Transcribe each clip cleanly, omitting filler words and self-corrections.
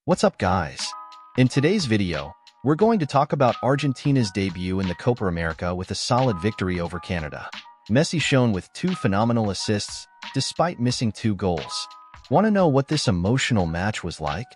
What's up, guys? In today's video, we're going to talk about Argentina's debut in the Copa America with a solid victory over Canada. Messi shone with 2 phenomenal assists, despite missing 2 goals. Want to know what this emotional match was like?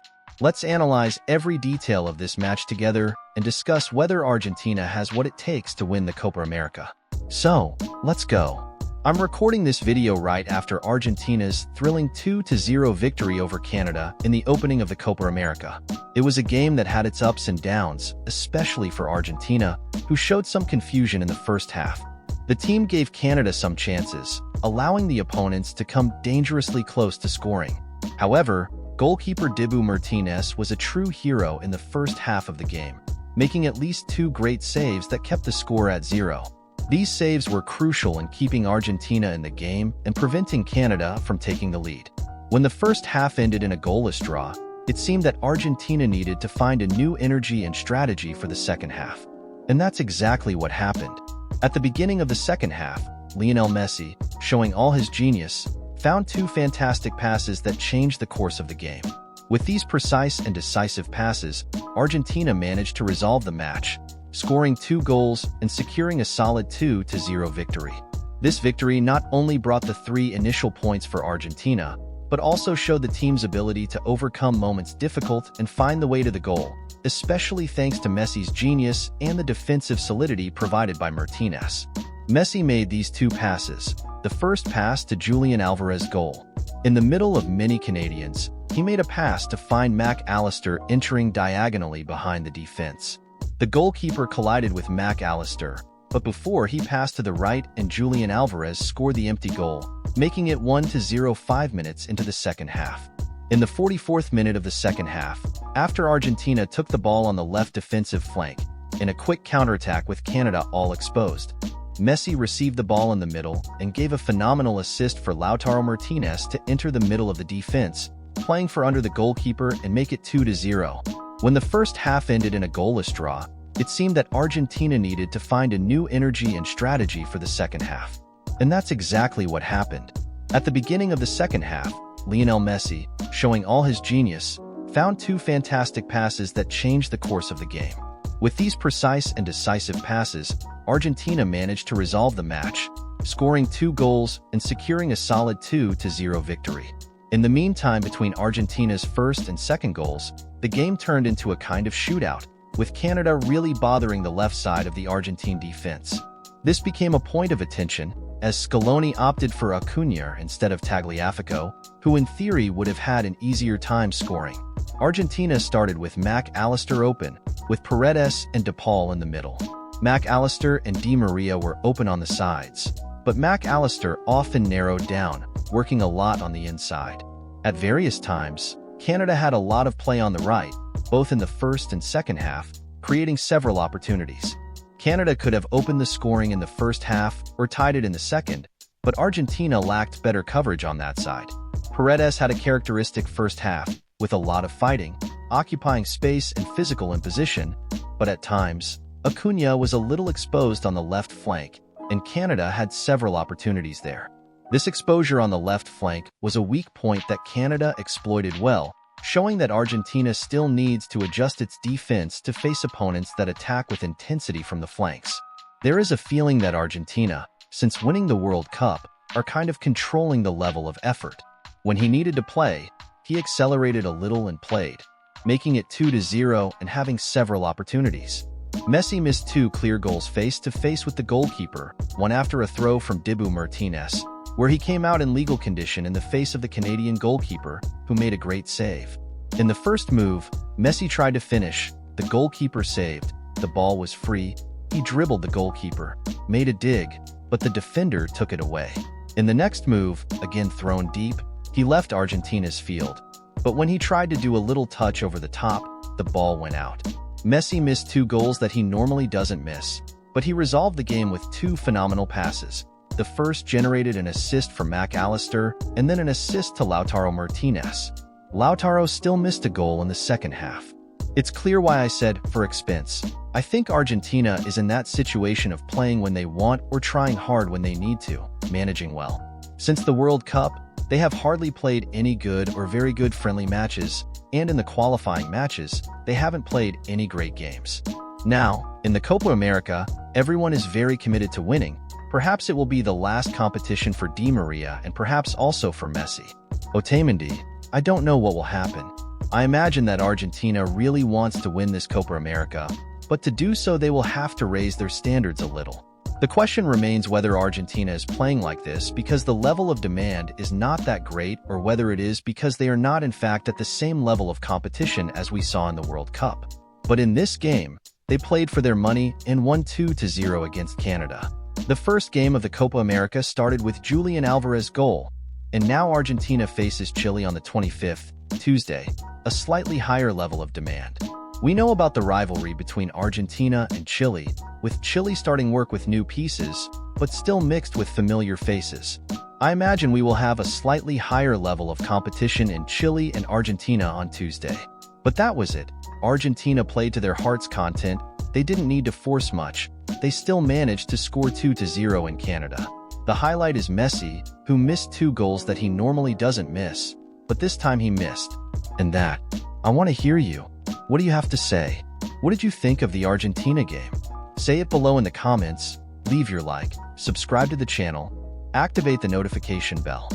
Let's analyze every detail of this match together and discuss whether Argentina has what it takes to win the Copa America. So, let's go. I'm recording this video right after Argentina's thrilling 2-0 victory over Canada in the opening of the Copa America. It was a game that had its ups and downs, especially for Argentina, who showed some confusion in the first half. The team gave Canada some chances, allowing the opponents to come dangerously close to scoring. However, goalkeeper Dibu Martinez was a true hero in the first half of the game, making at least 2 great saves that kept the score at 0. These saves were crucial in keeping Argentina in the game and preventing Canada from taking the lead. When the first half ended in a goalless draw, it seemed that Argentina needed to find a new energy and strategy for the second half. And that's exactly what happened. At the beginning of the second half, Lionel Messi, showing all his genius, found 2 fantastic passes that changed the course of the game. With these precise and decisive passes, Argentina managed to resolve the match, scoring 2 goals and securing a solid 2-0 victory. This victory not only brought the 3 initial points for Argentina, but also showed the team's ability to overcome moments difficult and find the way to the goal, especially thanks to Messi's genius and the defensive solidity provided by Martinez. Messi made these 2 passes, the first pass to Julian Alvarez's goal. In the middle of many Canadians, he made a pass to find McAllister entering diagonally behind the defense. The goalkeeper collided with McAllister, but before he passed to the right and Julian Alvarez scored the empty goal, making it 1-0 5 minutes into the second half. In the 44th minute of the second half, after Argentina took the ball on the left defensive flank, in a quick counterattack with Canada all exposed, Messi received the ball in the middle and gave a phenomenal assist for Lautaro Martinez to enter the middle of the defense, playing for under the goalkeeper and make it 2-0. When the first half ended in a goalless draw, it seemed that Argentina needed to find a new energy and strategy for the second half. And that's exactly what happened. At the beginning of the second half, Lionel Messi, showing all his genius, found 2 fantastic passes that changed the course of the game. With these precise and decisive passes, Argentina managed to resolve the match, scoring 2 goals and securing a solid 2-0 victory. In the meantime, between Argentina's first and second goals, the game turned into a kind of shootout, with Canada really bothering the left side of the Argentine defense. This became a point of attention, as Scaloni opted for Acuna instead of Tagliafico, who in theory would have had an easier time scoring. Argentina started with McAllister open, with Paredes and De Paul in the middle. McAllister and Di Maria were open on the sides, but McAllister often narrowed down, working a lot on the inside. At various times, Canada had a lot of play on the right, both in the first and second half, creating several opportunities. Canada could have opened the scoring in the first half or tied it in the second, but Argentina lacked better coverage on that side. Paredes had a characteristic first half, with a lot of fighting, occupying space and physical imposition, but at times, Acuna was a little exposed on the left flank, and Canada had several opportunities there. This exposure on the left flank was a weak point that Canada exploited well, showing that Argentina still needs to adjust its defense to face opponents that attack with intensity from the flanks. There is a feeling that Argentina, since winning the World Cup, are kind of controlling the level of effort. When he needed to play, he accelerated a little and played, making it 2-0 and having several opportunities. Messi missed 2 clear goals face-to-face with the goalkeeper, one after a throw from Dibu Martinez, where he came out in legal condition in the face of the Canadian goalkeeper, who made a great save. In the first move, Messi tried to finish, the goalkeeper saved, the ball was free, he dribbled the goalkeeper, made a dig, but the defender took it away. In the next move, again thrown deep, he left Argentina's field, but when he tried to do a little touch over the top, the ball went out. Messi missed 2 goals that he normally doesn't miss, but he resolved the game with 2 phenomenal passes. The first generated an assist for McAllister and then an assist to Lautaro Martinez. Lautaro still missed a goal in the second half. It's clear why I said, for expense. I think Argentina is in that situation of playing when they want or trying hard when they need to, managing well. Since the World Cup, they have hardly played any good or very good friendly matches, and in the qualifying matches, they haven't played any great games. Now, in the Copa América, everyone is very committed to winning. Perhaps it will be the last competition for Di Maria and perhaps also for Messi. Otamendi, I don't know what will happen. I imagine that Argentina really wants to win this Copa América, but to do so they will have to raise their standards a little. The question remains whether Argentina is playing like this because the level of demand is not that great or whether it is because they are not in fact at the same level of competition as we saw in the World Cup. But in this game, they played for their money and won 2-0 against Canada. The first game of the Copa América started with Julian Alvarez's goal, and now Argentina faces Chile on the 25th, Tuesday, a slightly higher level of demand. We know about the rivalry between Argentina and Chile, with Chile starting work with new pieces, but still mixed with familiar faces. I imagine we will have a slightly higher level of competition in Chile and Argentina on Tuesday. But that was it. Argentina played to their heart's content. They didn't need to force much. They still managed to score 2-0 in Canada. The highlight is Messi, who missed 2 goals that he normally doesn't miss, but this time he missed. And that, I want to hear you. What do you have to say? What did you think of the Argentina game? Say it below in the comments, leave your like, subscribe to the channel, activate the notification bell.